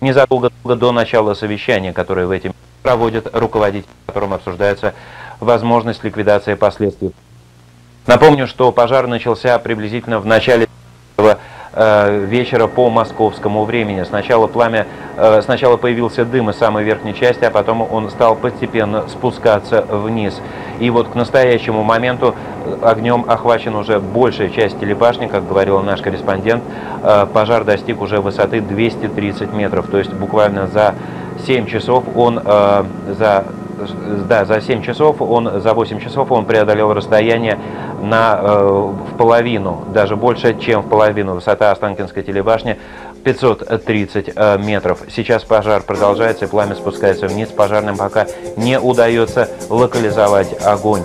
незадолго до начала совещания, которое в эти минуты проводит руководитель, в котором обсуждается возможность ликвидации последствий. Напомню, что пожар начался приблизительно в начале вечера по московскому времени. Сначала появился дым из самой верхней части, а потом он стал постепенно спускаться вниз. И вот к настоящему моменту огнем охвачен уже большая часть телебашни, как говорил наш корреспондент. Пожар достиг уже высоты 230 метров, то есть буквально за 7 часов за 8 часов он преодолел расстояние в половину, даже больше, чем в половину. Высота Останкинской телебашни 530 метров. Сейчас пожар продолжается, и пламя спускается вниз. Пожарным пока не удается локализовать огонь.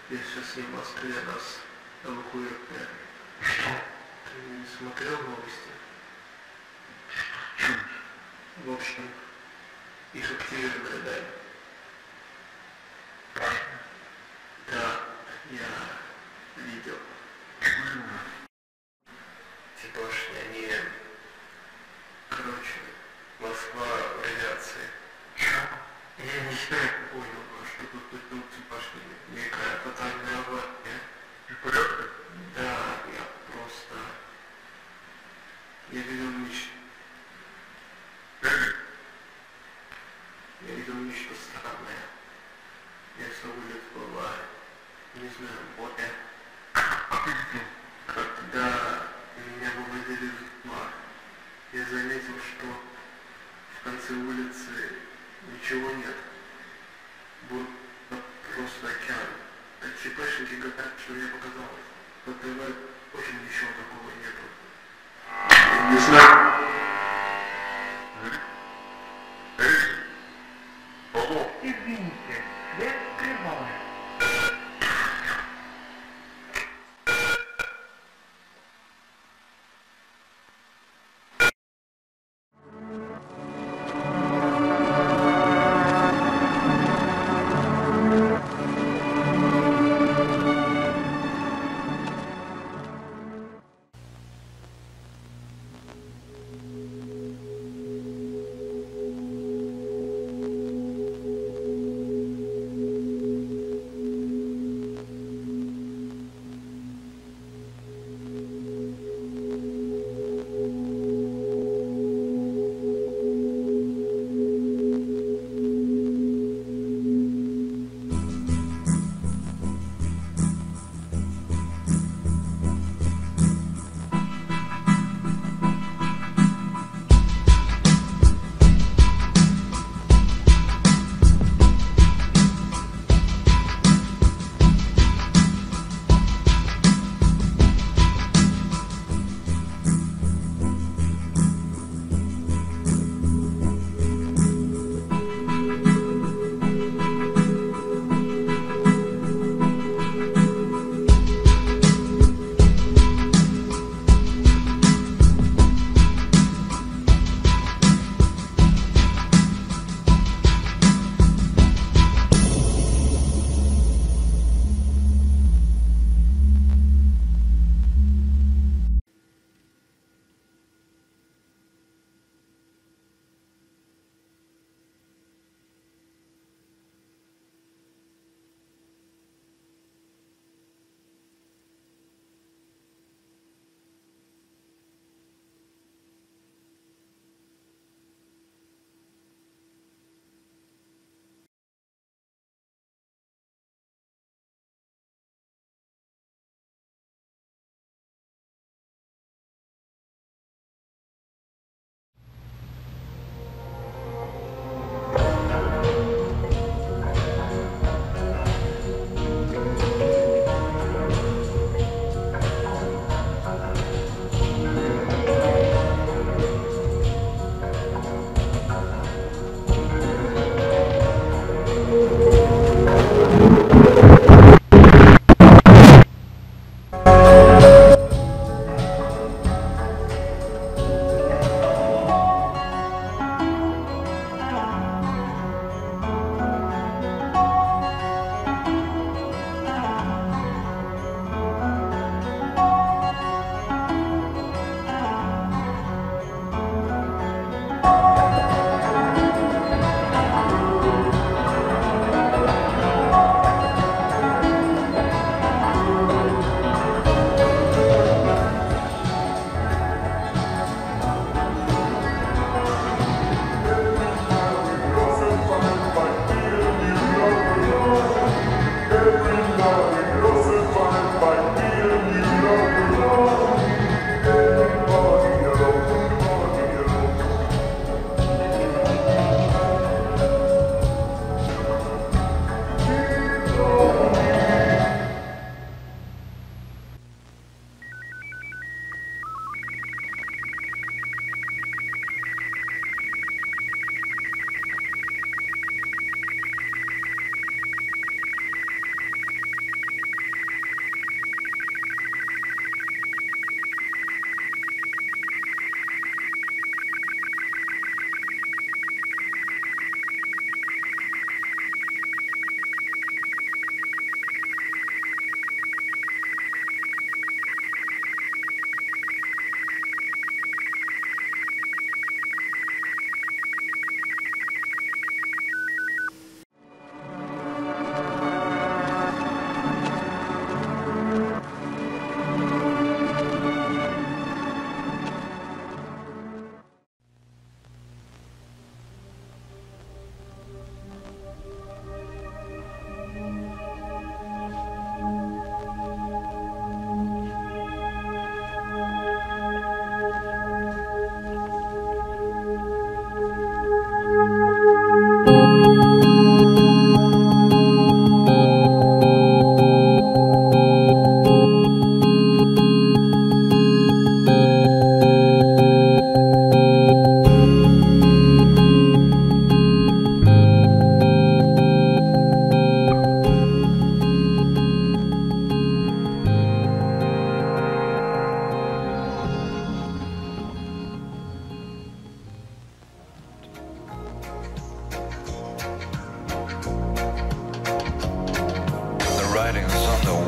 Я сейчас не в Москве, нас эвакуируют. Что? Ты не смотрел новости? В общем, их активировали, да? Да, я видел. Типа, что они... Короче, Москва в радиации. Я не знаю, понял, что тут типа, что некая тотальная авария. И порядок? Да, я просто... Я видел нечто. Я видел нечто знаю, море. Когда меня выводили из дома, я заметил, что в конце улицы ничего нет. Будто просто океан. А ЧПшники говорят, что мне показалось. По ТВ очень ничего такого нету. Я не знаю. Извините, я открываю.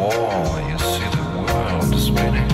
wall, you see the world spinning.